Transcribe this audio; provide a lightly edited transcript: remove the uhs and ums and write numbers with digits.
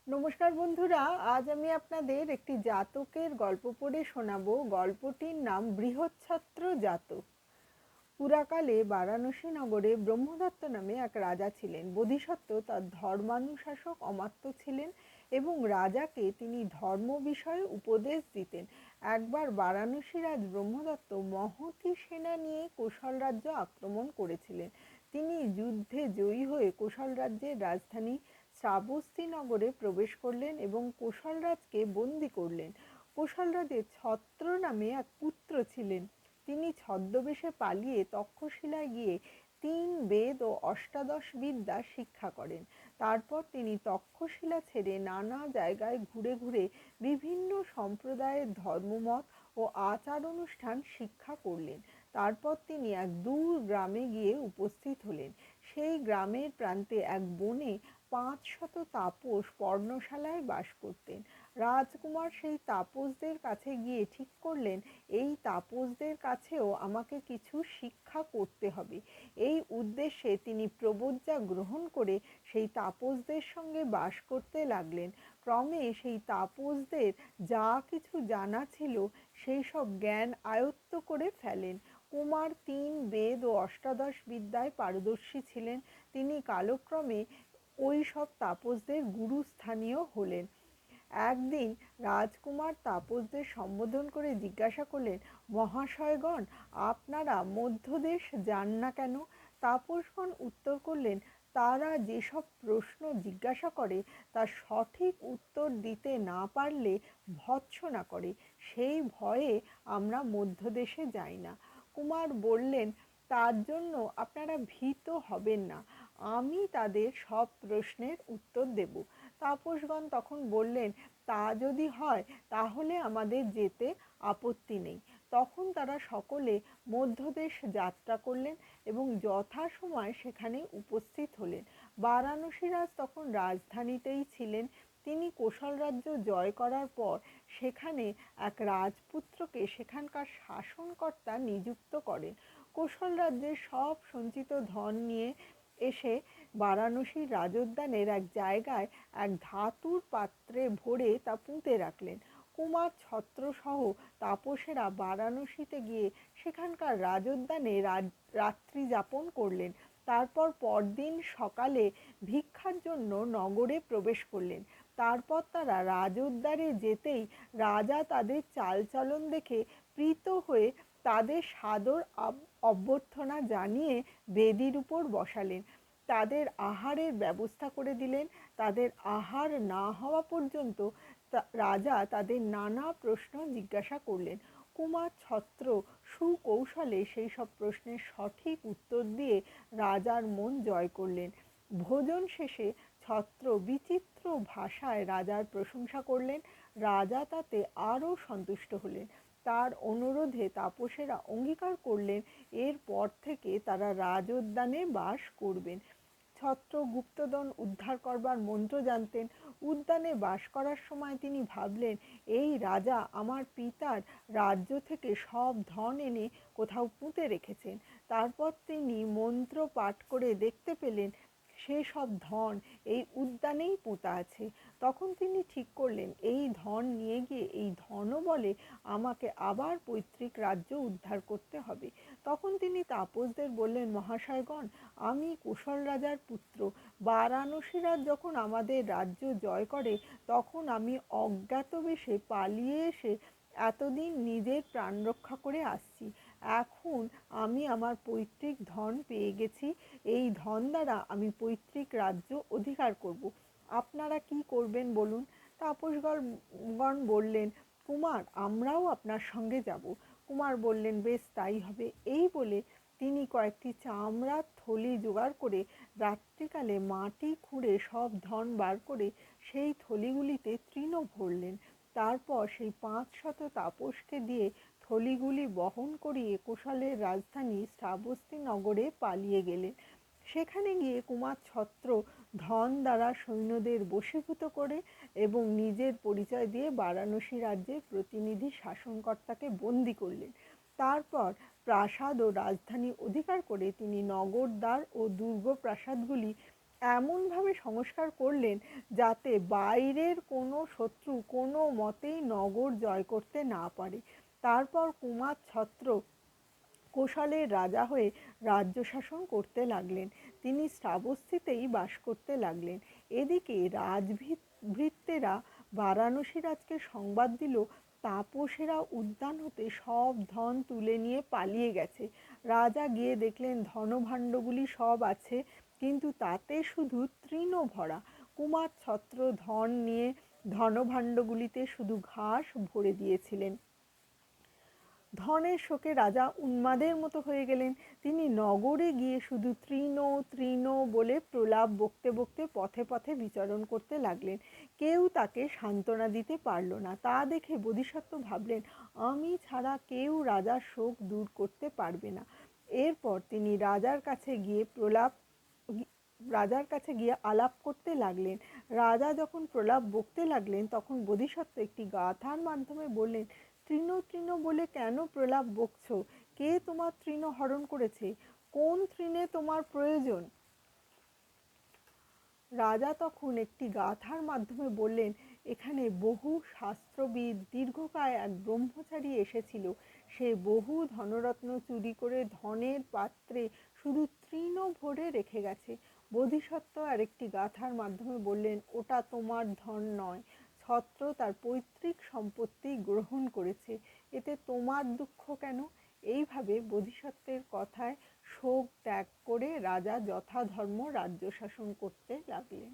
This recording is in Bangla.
নমস্কার বন্ধুরা, আজ আমি আপনাদের একটি জাতকের গল্প পড়ে শোনাবো। গল্পটির নাম বৃহচ্ছত্র জাতক। পুরাকালে বারাণসী নগরে ব্রহ্মদত্ত নামে এক রাজা ছিলেন। বোধিসত্ত্ব তার ধর্মানুশাসক অমাত্য ছিলেন এবং রাজাকে তিনি ধর্ম বিষয়ে উপদেশ দিতেন। একবার বারাণসী রাজ ব্রহ্মদত্ত মহতী সেনা নিয়ে কোশল রাজ্য আক্রমণ করেছিলেন। তিনি যুদ্ধে জয়ী হয়ে কোশল রাজ্যের রাজধানী শ্রাবস্তী নগরে প্রবেশ করলেন এবং কোশল রাজকে বন্দী করলেন। কোশল রাজের ছত্র নামে এক পুত্র ছিলেন। তিনি ছদ্মবেশে পালিয়ে তক্ষশিলায় গিয়ে ৩ বেদ ও অষ্টাদশ বিদ্যা শিক্ষা করেন। তারপর তিনি তক্ষশিলা ছেড়ে নানা জায়গায় ঘুরে ঘুরে বিভিন্ন সম্প্রদায়ের ধর্মমত ও আচার অনুষ্ঠান শিক্ষা করলেন। তারপর তিনি এক দূর গ্রামে গিয়ে উপস্থিত হলেন। সেই গ্রামের প্রান্তে এক বনে ৫০০ তাপস পর্ণশালায় বাস করতেন। রাজকুমার সেই তাপসদের কাছে গিয়ে ঠিক করলেন, এই তাপসদের কাছেও আমাকে কিছু শিক্ষা করতে হবে। এই উদ্দেশ্যে তিনি প্রবজ্ঞা গ্রহণ করে সেই তাপসদের সঙ্গে বাস করতে লাগলেন। ক্রমে সেই তাপসদের যা কিছু জানা ছিল সেই সব জ্ঞান আয়ত্ত করে ফেলেন। কুমার ৩ বেদ ও অষ্টাদশ বিদ্যায় পারদর্শী ছিলেন। তিনি কালক্রমে ওই সব তাপসদের গুরুস্থানীয় হলেন। একদিন রাজকুমার তাপসদের সম্বোধন করে জিজ্ঞাসা করলেন, মহাশয়গণ, আপনারা মধ্যদেশ যান না কেন? তাপসগণ উত্তর করলেন, তারা যেসব প্রশ্ন জিজ্ঞাসা করে তার সঠিক উত্তর দিতে না পারলে ভৎসনা করে, সেই ভয়ে আমরা মধ্যদেশে যাই না। কুমার বললেন, তার জন্য আপনারা ভীত হবেন না, আমি তাদের সব প্রশ্নের উত্তর দেব। তাপসগণ তখন বললেন, তা যদি হয় তাহলে আমাদের যেতে আপত্তি নেই। তখন তারা সকলে মধ্যদেশ যাত্রা করলেন এবং যথাসময় সেখানে উপস্থিত হলেন। বারাণসীরাজ তখন রাজধানীতেই ছিলেন। তিনি কোশল রাজ্য জয় করার পর সেখানে এক রাজপুত্রকে সেখানকার শাসনকর্তা নিযুক্ত করেন। কোশল রাজ্যের সব সঞ্চিত ধন নিয়ে এসে বারাণসীর রাজোদ্যানের এক জায়গায় এক ধাতুর পাত্রে ভরে তা পুঁতে রাখলেন। কুমার ছত্রসহ তাপসেরা বারাণসীতে গিয়ে সেখানকার রাজোদ্যানে রাত্রি যাপন করলেন। তারপর পরদিন সকালে ভিক্ষার জন্য নগরে প্রবেশ করলেন। তারপর তারা রাজোদ্যানে যেতেই রাজা তাদের চালচলন দেখে প্রীত হয়ে তাদের সাদর অভ্যর্থনা জানিয়ে বেদির উপর বসালেন। তাদের আহারের ব্যবস্থা করে দিলেন। তাদের আহার না হওয়া পর্যন্ত রাজা তাদের নানা প্রশ্ন জিজ্ঞাসা করলেন। কুমার ছত্র সুকৌশলে সেই সব প্রশ্নের সঠিক উত্তর দিয়ে রাজার মন জয় করলেন। ভোজন শেষে ছত্র বিচিত্র ভাষায় রাজার প্রশংসা করলেন। রাজা তাতে আরও সন্তুষ্ট হলেন। তার অনুরোধে তাপসেরা অঙ্গীকার করলেন এরপর থেকে তারা রাজোদ্যানে বাস করবেন। ছত্র গুপ্তধন উদ্ধার করবার মন্ত্র জানতেন। উদ্যানে বাস করার সময় তিনি ভাবলেন, এই রাজা আমার পিতার রাজ্য থেকে সব ধন এনে কোথাও পুঁতে রেখেছেন। তারপর তিনি মন্ত্র পাঠ করে দেখতে পেলেন সেসব ধন এই উদ্যানেই পোঁতা আছে। তখন তিনি ঠিক করলেন এই ধন নিয়ে গিয়ে এই ধনবলে আমাকে আবার পৈতৃক রাজ্য উদ্ধার করতে হবে। তখন তিনি তাপসদের বললেন, মহাশয়গণ, আমি কুশল রাজার পুত্র। বারাণসীরাজ যখন আমাদের রাজ্য জয় করে তখন আমি অজ্ঞাতবেশে পালিয়ে এসে এতদিন নিজের প্রাণ রক্ষা করে আসছি। এখন আমি আমার পৈতৃক ধন পেয়ে গেছি। এই ধন দ্বারা আমি পৈতৃক রাজ্য অধিকার করব। আপনারা কি করবেন বলুন? তাপসগণ বললেন, কুমার, আমরাও আপনার সঙ্গে যাব। কুমার বললেন, বেশ তাই হবে। এই বলে তিনি কয়েকটি চামড়ার থলি জোগাড় করে রাত্রিকালে মাটি খুঁড়ে সব ধন বার করে সেই থলিগুলিতে তৃণ ভরলেন। তারপর সেই ৫০০ তাপসকে দিয়ে থলিগুলি বহন করিয়ে কোশলের রাজধানী শ্রাবস্তী নগরে পালিয়ে গেলেন। সেখানে গিয়ে কুমার ছত্র ধন দ্বারা সৈন্যদের বশীভূত করে এবং নিজের পরিচয় দিয়ে বারাণসী রাজ্যের প্রতিনিধি শাসনকর্তাকে বন্দী করলেন। তারপর প্রাসাদ ও রাজধানী অধিকার করে তিনি নগরদ্বার ও দুর্গ প্রাসাদগুলি এমনভাবে সংস্কার করলেন যাতে বাইরের কোনো শত্রু কোনো মতেই নগর জয় করতে না পারে। তারপর কুমার ছত্র কোশলের রাজা হয়ে রাজ্য শাসন করতে লাগলেন। তিনি শ্রাবস্তিতেই বাস করতে লাগলেন। এদিকে রাজভৃত্যেরা বারাণসী রাজকে সংবাদ দিল তাপসেরা উদ্যান হতে সব ধন তুলে নিয়ে পালিয়ে গেছে। রাজা গিয়ে দেখলেন ধনভাণ্ডগুলি সব আছে, কিন্তু তাতে শুধু তৃণ ভরা। কুমার ছত্র ধন নিয়ে ধনভাণ্ডগুলিতে শুধু ঘাস ভরে দিয়েছিলেন। ধনের শোকে রাজা উন্মাদের মতো হয়ে গেলেন। তিনি নগরে গিয়ে শুধু তৃণ তৃণ বলে প্রলাপ বকতে বকতে পথে পথে বিচরণ করতে লাগলেন। কেউ তাকে সান্ত্বনা দিতে পারল না। তা দেখে বোধিসত্ত্ব ভাবলেন, আমি ছাড়া কেউ রাজার শোক দূর করতে পারবে না। এরপর তিনি রাজার কাছে গিয়ে আলাপ করতে লাগলেন। রাজা যখন প্রলাপ বকতে লাগলেন তখন বোধিসত্ত্ব একটি গাথার মাধ্যমে বললেন, তৃণ তৃণ বলে কেন প্রলাপ বকছ? কে তোমার তৃণ হরণ করেছে? কোন তৃণে তোমার প্রয়োজন? রাজা তখন একটি গাথার মাধ্যমে বললেন, এখানে বহু শাস্ত্রবিদ দীর্ঘকায় এক ব্রহ্মচারী এসেছিল। সে বহু ধনরত্ন চুরি করে ধনের পাত্রে শুধু তৃণ ভরে রেখে গেছে। বোধিসত্ত্ব আরেকটি গাথার মাধ্যমে বললেন, ওটা তোমার ধন নয়, ছত্র তার পৈতৃক সম্পত্তি গ্রহণ করেছে, এতে তোমার দুঃখ কেন? এইভাবে বোধিসত্ত্বের কথায় শোক ত্যাগ করে রাজা যথাধর্ম রাজ্য শাসন করতে লাগলেন।